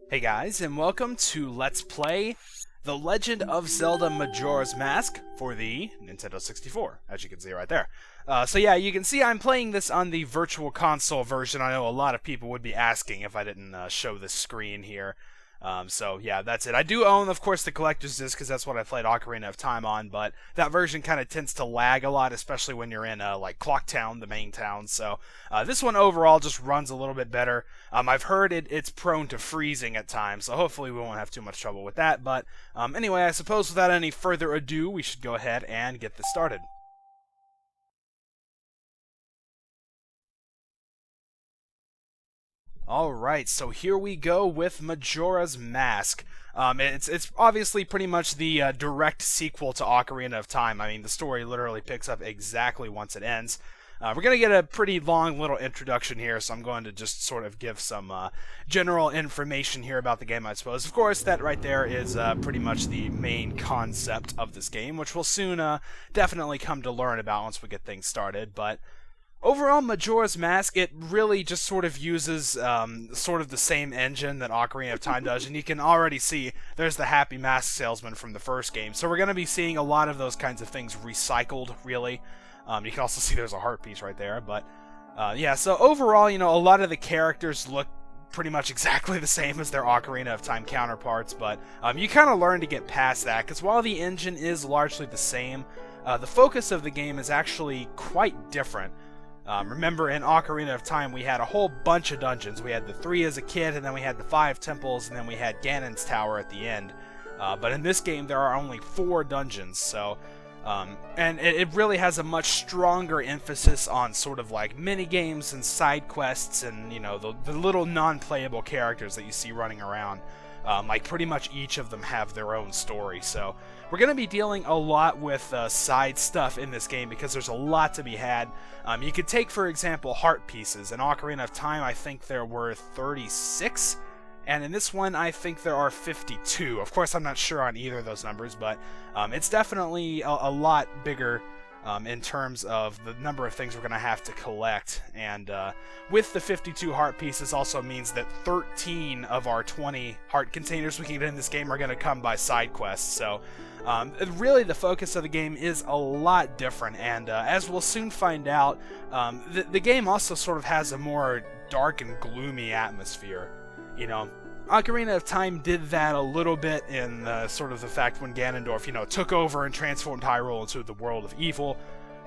Hey guys, and welcome to Let's Play The Legend of Zelda Majora's Mask for the Nintendo 64, as you can see right there. So yeah, you can see I'm playing this on the Virtual Console version. I know a lot of people would be asking if I didn't show the screen here. So yeah, that's it. I do own, of course, the collector's disc because that's what I played Ocarina of Time on, but that version kind of tends to lag a lot, especially when you're in like Clock Town, the main town. So this one overall just runs a little bit better. I've heard it's prone to freezing at times, so hopefully we won't have too much trouble with that. But anyway, I suppose without any further ado, we should go ahead and get this started. Alright, so here we go with Majora's Mask. It's obviously pretty much the direct sequel to Ocarina of Time. I mean, the story literally picks up exactly once it ends. We're going to get a pretty long little introduction here, so I'm going to just sort of give some general information here about the game, I suppose. Of course, that right there is pretty much the main concept of this game, which we'll soon definitely come to learn about once we get things started, but overall, Majora's Mask, it really just sort of uses sort of the same engine that Ocarina of Time does, and you can already see there's the Happy Mask Salesman from the first game. So we're going to be seeing a lot of those kinds of things recycled, really. You can also see there's a heart piece right there, but yeah, so overall, a lot of the characters look pretty much exactly the same as their Ocarina of Time counterparts, but you kind of learn to get past that, because while the engine is largely the same, the focus of the game is actually quite different. Remember, in Ocarina of Time, we had a whole bunch of dungeons. We had the 3 as a kid, and then we had the 5 temples, and then we had Ganon's Tower at the end. But in this game, there are only 4 dungeons, so... and it really has a much stronger emphasis on sort of like mini-games and side quests and, the little non-playable characters that you see running around. Like, pretty much each of them have their own story, so... We're going to be dealing a lot with side stuff in this game because there's a lot to be had. You could take, for example, heart pieces. In Ocarina of Time, I think there were 36, and in this one, I think there are 52. Of course, I'm not sure on either of those numbers, but it's definitely a lot bigger in terms of the number of things we're going to have to collect. And with the 52 heart pieces also means that 13 of our 20 heart containers we can get in this game are going to come by side quests. So really the focus of the game is a lot different, and as we'll soon find out, the game also sort of has a more dark and gloomy atmosphere. Ocarina of Time did that a little bit in sort of the fact when Ganondorf, took over and transformed Hyrule into the world of evil,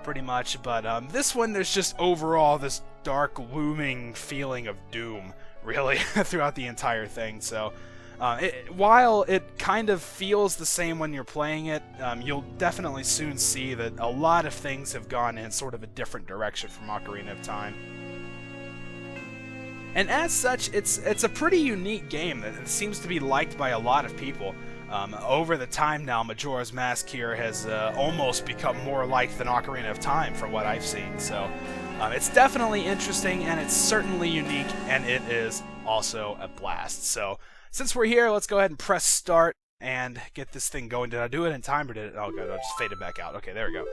pretty much. But this one, there's just overall this dark, looming feeling of doom, really, throughout the entire thing. So, while it kind of feels the same when you're playing it, you'll definitely soon see that a lot of things have gone in sort of a different direction from Ocarina of Time. And as such, it's a pretty unique game that seems to be liked by a lot of people. Over the time now, Majora's Mask here has almost become more liked than Ocarina of Time from what I've seen. So it's definitely interesting, and it's certainly unique, and it is also a blast. So since we're here, let's go ahead and press start and get this thing going. Did I do it in time, or did it? Oh, good. I just faded back out. Okay, there we go.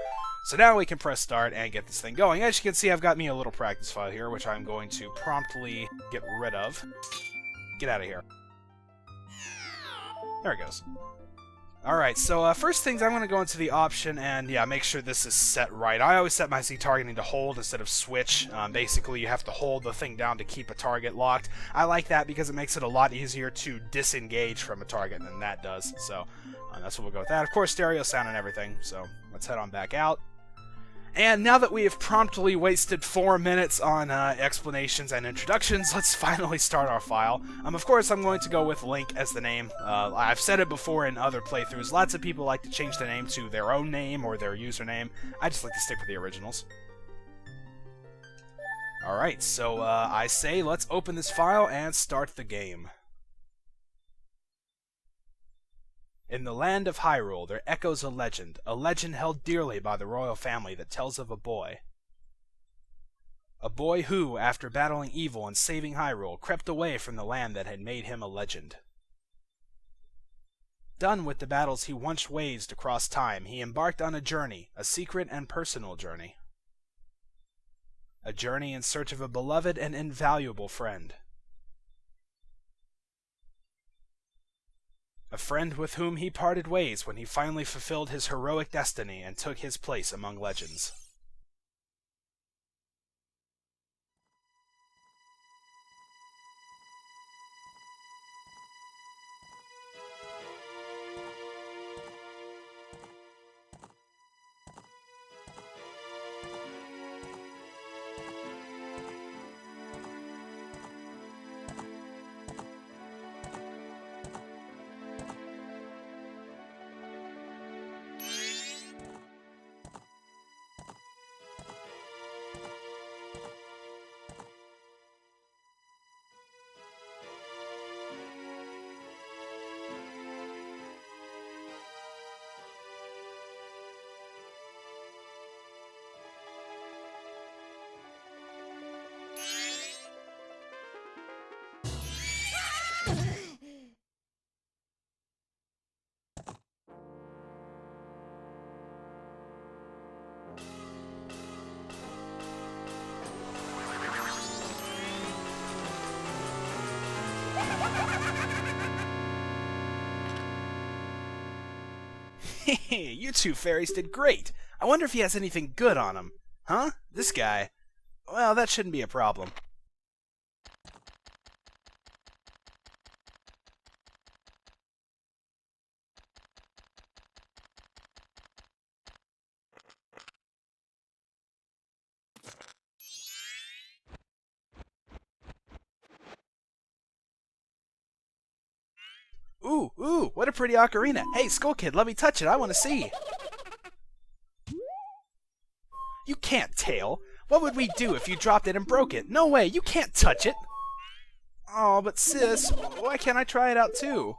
So now we can press start and get this thing going. As you can see, I've got me a little practice file here, which I'm going to promptly get rid of. Get out of here. There it goes. Alright, so first things, I'm going to go into the option and, yeah, make sure this is set right. I always set my Z targeting to hold instead of switch. Basically, you have to hold the thing down to keep a target locked. I like that because it makes it a lot easier to disengage from a target than that does. So that's what we'll go with that. Of course, stereo sound and everything. So let's head on back out. And now that we have promptly wasted 4 minutes on explanations and introductions, let's finally start our file. Of course, I'm going to go with Link as the name. I've said it before in other playthroughs. Lots of people like to change the name to their own name or their username. I just like to stick with the originals. Alright, so I say let's open this file and start the game. In the land of Hyrule, there echoes a legend held dearly by the royal family that tells of a boy. A boy who, after battling evil and saving Hyrule, crept away from the land that had made him a legend. Done with the battles he once waged across time, he embarked on a journey, a secret and personal journey. A journey in search of a beloved and invaluable friend. a friend with whom he parted ways when he finally fulfilled his heroic destiny and took his place among legends. You two fairies did great. I wonder if he has anything good on him. Huh? This guy? Well, that shouldn't be a problem. Ooh, what a pretty ocarina. Hey, Skull Kid, let me touch it. I want to see. You can't, Tail. What would we do if you dropped it and broke it? No way, you can't touch it. Oh, but sis, why can't I try it out too?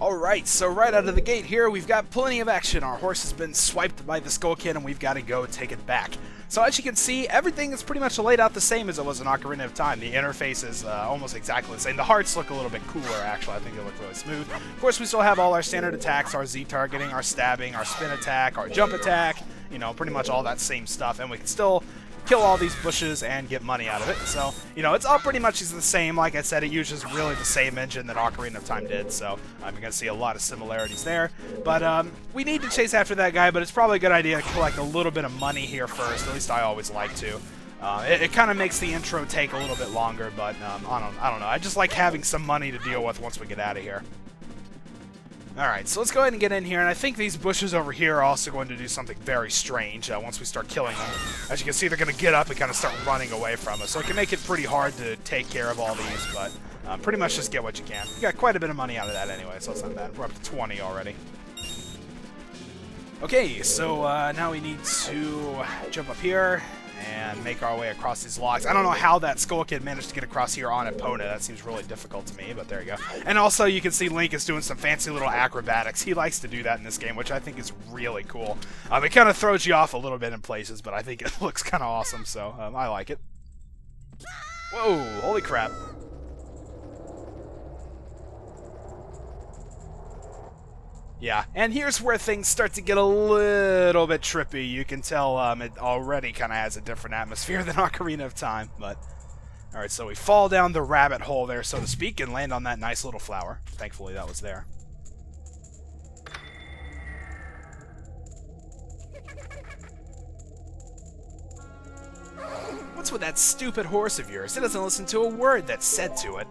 Alright, so right out of the gate here, we've got plenty of action. Our horse has been swiped by the Skull Kid, and we've got to go take it back. So as you can see, everything is pretty much laid out the same as it was in Ocarina of Time. The interface is almost exactly the same. The hearts look a little bit cooler, actually. I think they look really smooth. Of course, we still have all our standard attacks, our Z targeting, our stabbing, our spin attack, our jump attack, you know, pretty much all that same stuff, and we can still kill all these bushes and get money out of it. So, you know, it's all pretty much the same. Like I said, it uses really the same engine that Ocarina of Time did, so you're going to see a lot of similarities there. But we need to chase after that guy, but it's probably a good idea to collect a little bit of money here first. At least I always like to. It kind of makes the intro take a little bit longer, but I don't know. I just like having some money to deal with once we get out of here. Alright, so let's go ahead and get in here, and I think these bushes over here are also going to do something very strange once we start killing them. As you can see, they're going to get up and kind of start running away from us, so it can make it pretty hard to take care of all these, but pretty much just get what you can. We got quite a bit of money out of that anyway, so it's not bad. We're up to 20 already. Okay, so now we need to jump up here and make our way across these logs. I don't know how that Skull Kid managed to get across here on Epona. That seems really difficult to me, but there you go. And also, you can see Link is doing some fancy little acrobatics. He likes to do that in this game, which I think is really cool. It kind of throws you off a little bit in places, but I think it looks kind of awesome, so I like it. Whoa, holy crap. Yeah, and here's where things start to get a little bit trippy. You can tell it already kind of has a different atmosphere than Ocarina of Time, but... Alright, so we fall down the rabbit hole there, so to speak, and land on that nice little flower. Thankfully, that was there. What's with that stupid horse of yours? It doesn't listen to a word that's said to it.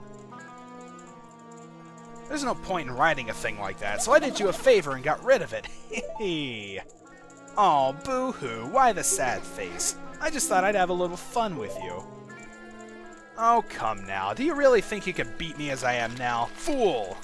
There's no point in riding a thing like that, so I did you a favor and got rid of it. Oh, boo-hoo, why the sad face? I just thought I'd have a little fun with you. Oh, come now. Do you really think you can beat me as I am now? Fool!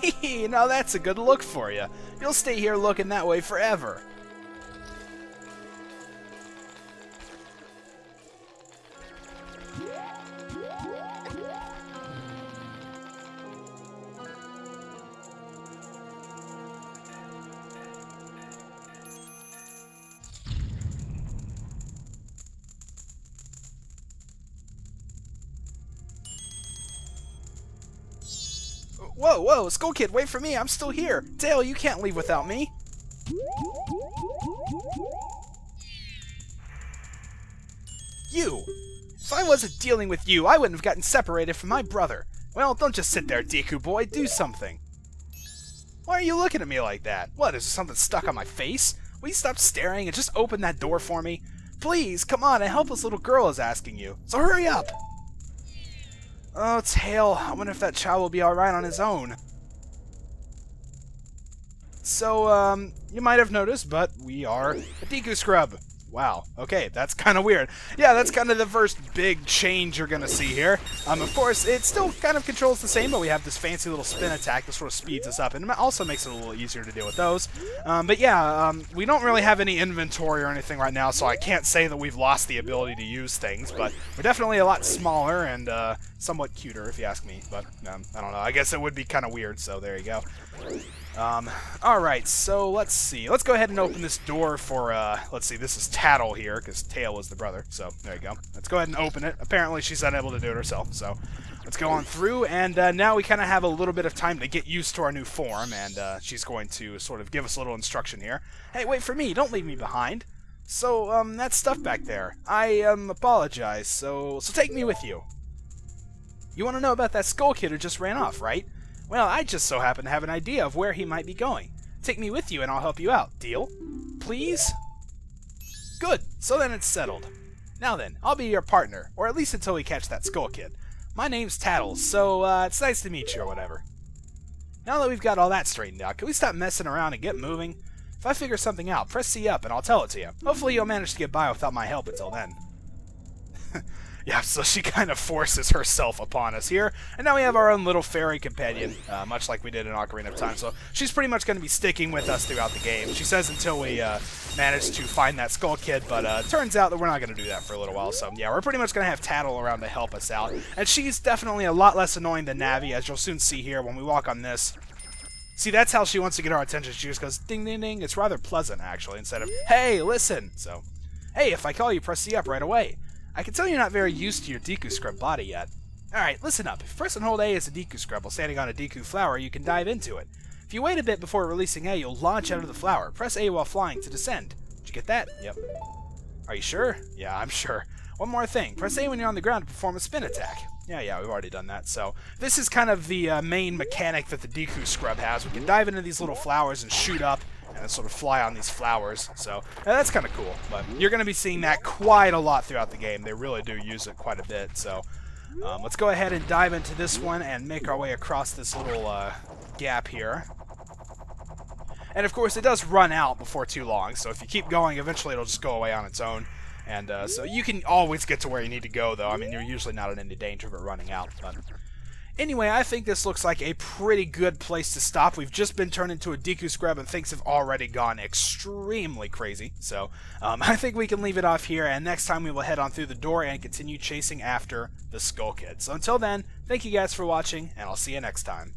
Hehe, now that's a good look for you. You'll stay here looking that way forever. Whoa, whoa, Skull Kid, wait for me, I'm still here. Dale, you can't leave without me. You! If I wasn't dealing with you, I wouldn't have gotten separated from my brother. Well, don't just sit there, Deku boy, do something. Why are you looking at me like that? What, is there something stuck on my face? Will you stop staring and just open that door for me? Please, come on, a helpless little girl is asking you. So hurry up! Oh, Tail, I wonder if that child will be alright on his own. So, you might have noticed, but we are a Deku Scrub. Wow, okay, that's kind of weird. Yeah, that's kind of the first big change you're going to see here. Of course, it still kind of controls the same, but we have this fancy little spin attack that sort of speeds us up, and it also makes it a little easier to deal with those. But yeah, we don't really have any inventory or anything right now, so I can't say that we've lost the ability to use things, but we're definitely a lot smaller and somewhat cuter, if you ask me. But, I don't know, I guess it would be kind of weird, so there you go. Alright, so let's see. Let's go ahead and open this door for, let's see, this is Tattle here, because Tail is the brother, so there you go. Let's go ahead and open it. Apparently she's unable to do it herself, so let's go on through, and now we kind of have a little bit of time to get used to our new form, and she's going to sort of give us a little instruction here. Hey, wait for me, don't leave me behind. So, that stuff back there, I, apologize, so take me with you. You want to know about that Skull Kid who just ran off, right? Well, I just so happen to have an idea of where he might be going. Take me with you and I'll help you out. Deal? Please? Good. So then it's settled. Now then, I'll be your partner, or at least until we catch that Skull Kid. My name's Tattle, so it's nice to meet you or whatever. Now that we've got all that straightened out, can we stop messing around and get moving? If I figure something out, press C up and I'll tell it to you. Hopefully you'll manage to get by without my help until then. Yeah, so she kind of forces herself upon us here, and now we have our own little fairy companion, much like we did in Ocarina of Time, so she's pretty much going to be sticking with us throughout the game. She says until we manage to find that Skull Kid, but it turns out that we're not going to do that for a little while, so yeah, we're pretty much going to have Tattle around to help us out, and she's definitely a lot less annoying than Navi, as you'll soon see here when we walk on this. See, that's how she wants to get our attention. She just goes, ding, ding, ding. It's rather pleasant, actually, instead of, hey, listen. So, hey, if I call you, press C up right away. I can tell you're not very used to your Deku Scrub body yet. Alright, listen up. If you press and hold A as a Deku Scrub while standing on a Deku flower, you can dive into it. If you wait a bit before releasing A, you'll launch out of the flower. Press A while flying to descend. Did you get that? Yep. Are you sure? Yeah, I'm sure. One more thing. Press A when you're on the ground to perform a spin attack. Yeah, we've already done that. So, this is kind of the main mechanic that the Deku Scrub has. We can dive into these little flowers and shoot up, and then sort of fly on these flowers. So, that's kind of cool. But you're going to be seeing that quite a lot throughout the game. They really do use it quite a bit. So, let's go ahead and dive into this one and make our way across this little gap here. And of course, it does run out before too long. So, if you keep going, eventually it'll just go away on its own. And so you can always get to where you need to go, though. I mean, you're usually not in any danger of it running out. But Anyway, I think this looks like a pretty good place to stop. We've just been turned into a Deku scrub and things have already gone extremely crazy. So I think we can leave it off here, and next time we will head on through the door and continue chasing after the Skull Kid. So until then, thank you guys for watching, and I'll see you next time.